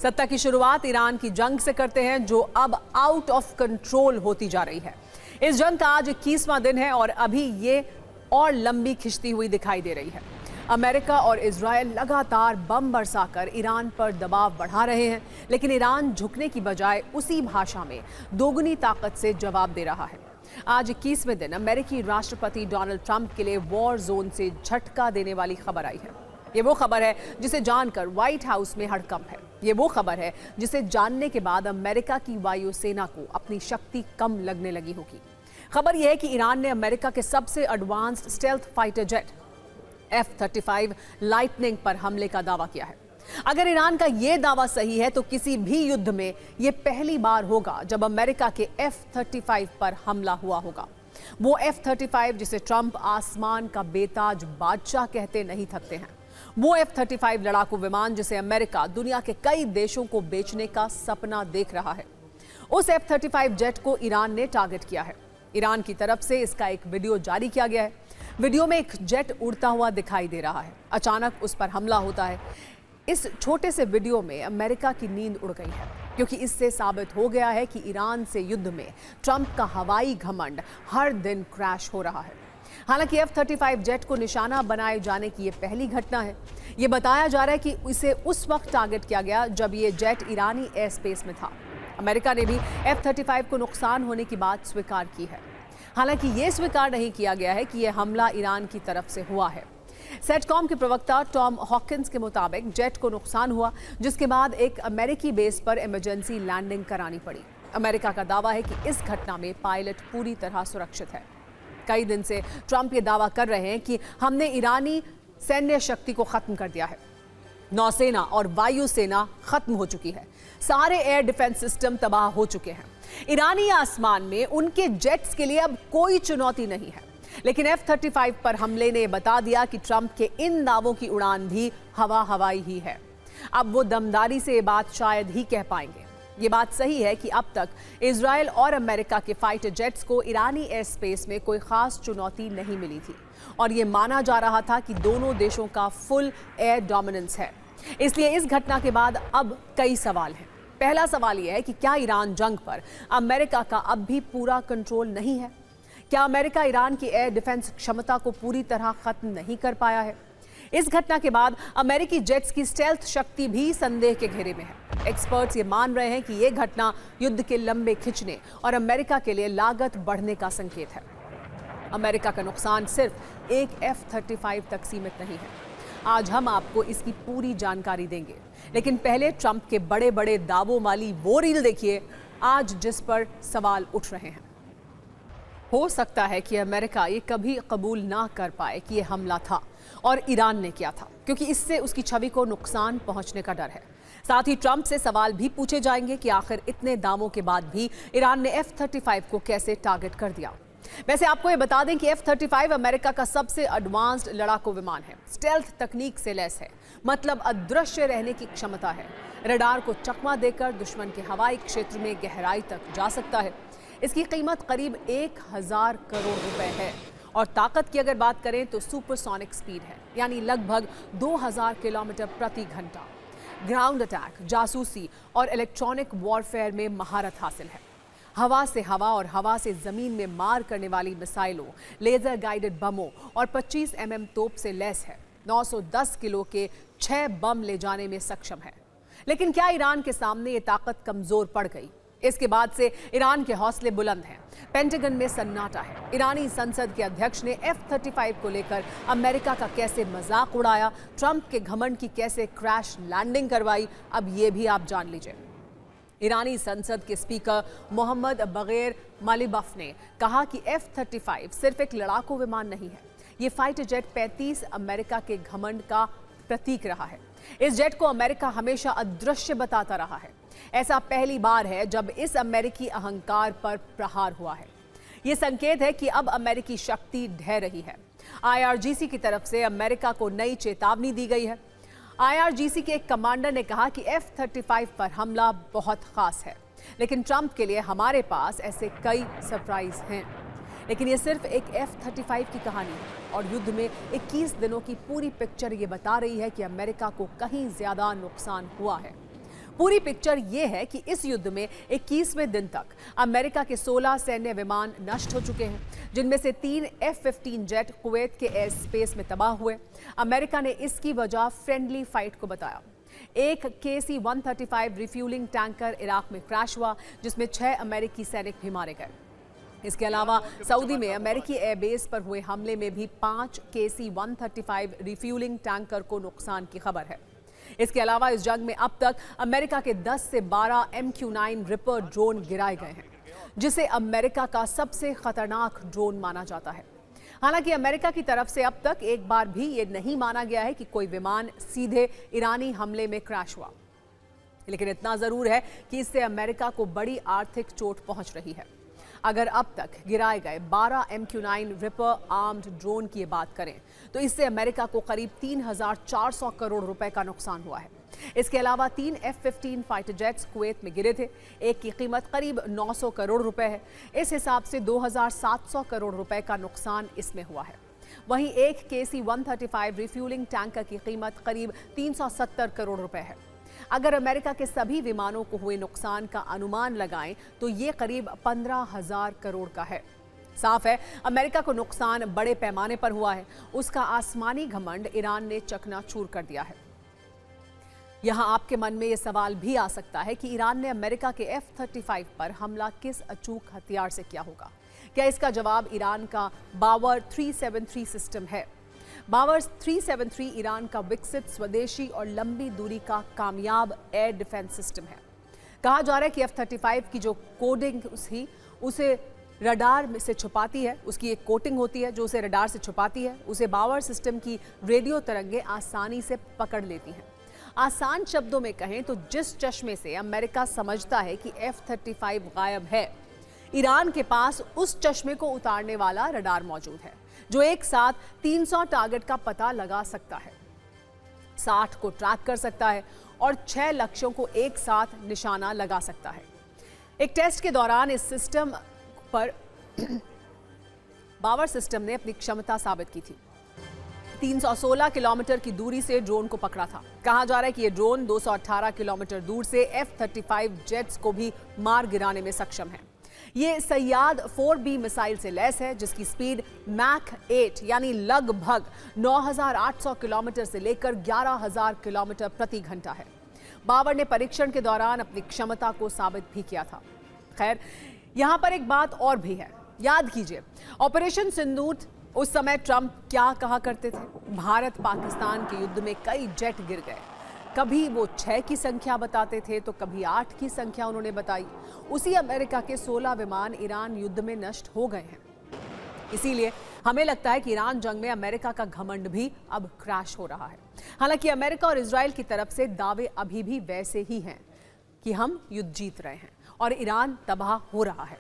सत्ता की शुरुआत ईरान की जंग से करते हैं जो अब आउट ऑफ कंट्रोल होती जा रही है। इस जंग का आज 21वां दिन है और अभी ये और लंबी खिंचती हुई दिखाई दे रही है। अमेरिका और इजरायल लगातार बम बरसाकर ईरान पर दबाव बढ़ा रहे हैं, लेकिन ईरान झुकने की बजाय उसी भाषा में दोगुनी ताकत से जवाब दे रहा है। आज 21वें दिन अमेरिकी राष्ट्रपति डोनाल्ड ट्रंप के लिए वॉर जोन से झटका देने वाली खबर आई है। ये वो खबर है जिसे जानकर व्हाइट हाउस में हड़कंप है। ये वो खबर है जिसे जानने के बाद अमेरिका की वायुसेना को अपनी शक्ति कम लगने लगी होगी। खबर यह है कि ईरान ने अमेरिका के सबसे advanced stealth fighter jet F-35 lightning पर हमले का दावा किया है। अगर ईरान का यह दावा सही है तो किसी भी युद्ध में यह पहली बार होगा जब अमेरिका के F-35 पर हमला हुआ होगा। वो F-35 जिसे ट्रंप आसमान का बेताज बादशाह कहते नहीं थकते हैं। वो F-35 लड़ाकू विमान जिसे अमेरिका दुनिया के कई देशों को बेचने का सपना देख रहा है। उस F-35 जेट को ईरान ने टारगेट किया है। ईरान की तरफ से इसका एक वीडियो जारी किया गया है। वीडियो में एक जेट उड़ता हुआ दिखाई दे रहा है। अचानक उस पर हमला होता है। इस छोटे से वीडियो में अमेरिका की नींद उड़ गई है, क्योंकि इससे साबित हो गया है कि ईरान से युद्ध में ट्रंप का हवाई घमंड हर दिन क्रैश हो रहा है। हालांकि F-35 जेट को निशाना बनाए जाने की ये पहली घटना है। ये बताया जा रहा है कि इसे उस वक्त टारगेट किया गया जब ये जेट ईरानी एयर स्पेस में था। अमेरिका ने भी F-35 को नुकसान होने की बात स्वीकार की है। हालांकि ये स्वीकार नहीं किया गया है कि यह हमला ईरान की तरफ से हुआ है। सेटकॉम के प्रवक्ता टॉम हॉकिंस के मुताबिक जेट को नुकसान हुआ, जिसके बाद एक अमेरिकी बेस पर इमरजेंसी लैंडिंग करानी पड़ी। अमेरिका का दावा है कि इस घटना में पायलट पूरी तरह सुरक्षित है। कई दिन से ट्रंप ये दावा कर रहे हैं कि हमने ईरानी सैन्य शक्ति को खत्म कर दिया है। नौसेना और वायुसेना खत्म हो चुकी है। सारे एयर डिफेंस सिस्टम तबाह हो चुके हैं। ईरानी आसमान में उनके जेट्स के लिए अब कोई चुनौती नहीं है। लेकिन F-35 पर हमले ने बता दिया कि ट्रंप के इन दावों की उड़ान भी हवाई ही है। अब वो दमदारी से ये बात शायद ही कह पाएंगे। ये बात सही है कि अब तक इजरायल और अमेरिका के फाइटर जेट्स को ईरानी एयर स्पेस में कोई खास चुनौती नहीं मिली थी और ये माना जा रहा था कि दोनों देशों का फुल एयर डोमिनेंस है। इसलिए इस घटना के बाद अब कई सवाल हैं। पहला सवाल यह है कि क्या ईरान जंग पर अमेरिका का अब भी पूरा कंट्रोल नहीं है? क्या अमेरिका ईरान की एयर डिफेंस क्षमता को पूरी तरह खत्म नहीं कर पाया है? इस घटना के बाद अमेरिकी जेट्स की स्टेल्थ शक्ति भी संदेह के घेरे में है। एक्सपर्ट्स ये मान रहे हैं कि यह घटना युद्ध के लंबे खिंचने और अमेरिका के लिए लागत बढ़ने का संकेत है। अमेरिका का नुकसान सिर्फ एक F-35 तक सीमित नहीं है। आज हम आपको इसकी पूरी जानकारी देंगे, लेकिन पहले ट्रंप के बड़े बड़े दावों वाली वो रील देखिए आज जिस पर सवाल उठ रहे हैं। हो सकता है कि अमेरिका ये कभी कबूल ना कर पाए कि ये हमला था और ईरान ने किया था, क्योंकि इससे उसकी छवि को नुकसान पहुंचने का डर है। साथ ही ट्रंप से सवाल भी पूछे जाएंगे कि आखिर इतने दावों के बाद भी ईरान ने F-35 को कैसे टारगेट कर दिया। वैसे आपको ये बता दें कि F-35 अमेरिका का सबसे एडवांस्ड लड़ाकू विमान है। स्टेल्थ तकनीक से लैस है, मतलब अदृश्य रहने की क्षमता है। रडार को चकमा देकर दुश्मन के हवाई क्षेत्र में गहराई तक जा सकता है। इसकी कीमत करीब 1000 करोड़ रुपए है और ताकत की अगर बात करें तो सुपरसोनिक स्पीड है, यानी लगभग 2000 किलोमीटर प्रति घंटा। ग्राउंड अटैक, जासूसी और इलेक्ट्रॉनिक वॉरफेयर में महारत हासिल है। हवा से हवा और हवा से जमीन में मार करने वाली मिसाइलों, लेजर गाइडेड बमों और 25 mm तोप से लैस है। 910 किलो के 6 बम ले जाने में सक्षम है। लेकिन क्या ईरान के सामने ये ताकत कमजोर पड़ गई? इसके बाद से ईरान के हौसले बुलंद हैं। पेंटागन में सन्नाटा है। ईरानी संसद के अध्यक्ष ने F-35 को लेकर अमेरिका का कैसे मजाक उड़ाया, ट्रंप के घमंड की कैसे क्रैश लैंडिंग करवाई, अब ये भी आप जान लीजिए। ईरानी संसद के स्पीकर मोहम्मद बगैर मालिबफ ने कहा कि F-35 सिर्फ एक लड़ाकू विमान नहीं है। ये फाइटर जेट 35 अमेरिका के घमंड का प्रतीक रहा है। इस जेट को अमेरिका हमेशा अदृश्य बताता रहा है। ऐसा पहली बार है जब इस अमेरिकी अहंकार पर प्रहार हुआ है। ये संकेत है कि अब अमेरिकी शक्ति ढह रही है। IRGC की तरफ से अमेरिका को नई चेतावनी दी गई है। IRGC के एक कमांडर ने कहा कि F-35 पर हमला बहुत खास है, लेकिन ट्रंप के लिए हमारे पास ऐसे कई सरप्राइज हैं। लेकिन ये सिर्फ एक F-35 की कहानी है और युद्ध में 21 दिनों की पूरी पिक्चर ये बता रही है कि अमेरिका को कहीं ज्यादा नुकसान हुआ है। पूरी पिक्चर ये है कि इस युद्ध में 21वें दिन तक अमेरिका के 16 सैन्य विमान नष्ट हो चुके हैं, जिनमें से 3 F-15 जेट कुवैत के एयर स्पेस में तबाह हुए। अमेरिका ने इसकी वजह फ्रेंडली फाइट को बताया। एक KC-135 रिफ्यूलिंग टैंकर इराक में क्रैश हुआ, जिसमें 6 अमेरिकी सैनिक भी मारे गए। इसके अलावा सऊदी में अमेरिकी एयरबेस पर हुए हमले में भी 5 KC-135 रिफ्यूलिंग टैंकर को नुकसान की खबर है। इसके अलावा इस जंग में अब तक अमेरिका के 10 से 12 MQ-9 रिपर ड्रोन गिराए गए हैं, जिसे अमेरिका का सबसे खतरनाक ड्रोन माना जाता है। हालांकि अमेरिका की तरफ से अब तक एक बार भी ये नहीं माना गया है कि कोई विमान सीधे ईरानी हमले में क्रैश हुआ, लेकिन इतना जरूर है कि इससे अमेरिका को बड़ी आर्थिक चोट पहुंच रही है। अगर अब तक गिराए गए 12 MQ-9 रिपर आर्म्ड ड्रोन की बात करें तो इससे अमेरिका को करीब 3,400 करोड़ रुपए का नुकसान हुआ है। इसके अलावा 3 F-15 फाइटर जेट्स कुवैत में गिरे थे। एक की कीमत करीब 900 करोड़ रुपए है। इस हिसाब से 2,700 करोड़ रुपए का नुकसान इसमें हुआ है। वहीं एक KC-135 रिफ्यूलिंग टैंकर की कीमत करीब 370 करोड़ रुपए है। अगर अमेरिका के सभी विमानों को हुए नुकसान का अनुमान लगाएं तो ये करीब 15,000 करोड़ का है। साफ है अमेरिका को नुकसान बड़े पैमाने पर हुआ है। उसका आसमानी घमंड ईरान ने चकनाचूर कर दिया है। यहां आपके मन में यह सवाल भी आ सकता है कि ईरान ने अमेरिका के F-35 पर हमला किस अचूक हथियार से किया होगा। क्या इसका जवाब ईरान का बावर 373 सिस्टम है। बावर 373 ईरान का विकसित स्वदेशी और लंबी दूरी का कामयाब एयर डिफेंस सिस्टम है। कहा जा रहा है कि F-35 की जो कोडिंग उसे रडार में से छुपाती है। उसकी एक कोटिंग होती है जो उसे रडार से छुपाती है। उसे बावर सिस्टम की रेडियो तरंगें आसानी से पकड़ लेती हैं। आसान शब्दों में कहें तो जिस चश्मे से अमेरिका समझता है कि F-35 गायब है, ईरान के पास उस चश्मे को उतारने वाला रडार मौजूद है जो एक साथ 300 टारगेट का पता लगा सकता है, 60 को ट्रैक कर सकता है और 6 लक्ष्यों को एक साथ निशाना लगा सकता है। एक टेस्ट के दौरान इस सिस्टम पर बावर सिस्टम ने अपनी क्षमता साबित की थी। 316 किलोमीटर की दूरी से ड्रोन को पकड़ा था। कहा जा रहा है कि यह ड्रोन 218 किलोमीटर दूर से F-35 जेट्स को भी मार गिराने में सक्षम है। ये सैयाद 4B मिसाइल से लैस है, जिसकी स्पीड मैक 8 यानी लगभग 9,800 किलोमीटर से लेकर 11,000 किलोमीटर प्रति घंटा है। बावर ने परीक्षण के दौरान अपनी क्षमता को साबित भी किया था। खैर, यहां पर एक बात और भी है। याद कीजिए ऑपरेशन सिंदूर, उस समय ट्रंप क्या कहा करते थे। भारत पाकिस्तान के युद्ध में कई जेट गिर गए। कभी वो 6 की संख्या बताते थे तो कभी 8 की संख्या उन्होंने बताई। उसी अमेरिका के 16 विमान ईरान युद्ध में नष्ट हो गए हैं। इसीलिए हमें लगता है कि ईरान जंग में अमेरिका का घमंड भी अब क्रैश हो रहा है। हालांकि अमेरिका और इजराइल की तरफ से दावे अभी भी वैसे ही हैं कि हम युद्ध जीत रहे हैं और ईरान तबाह हो रहा है।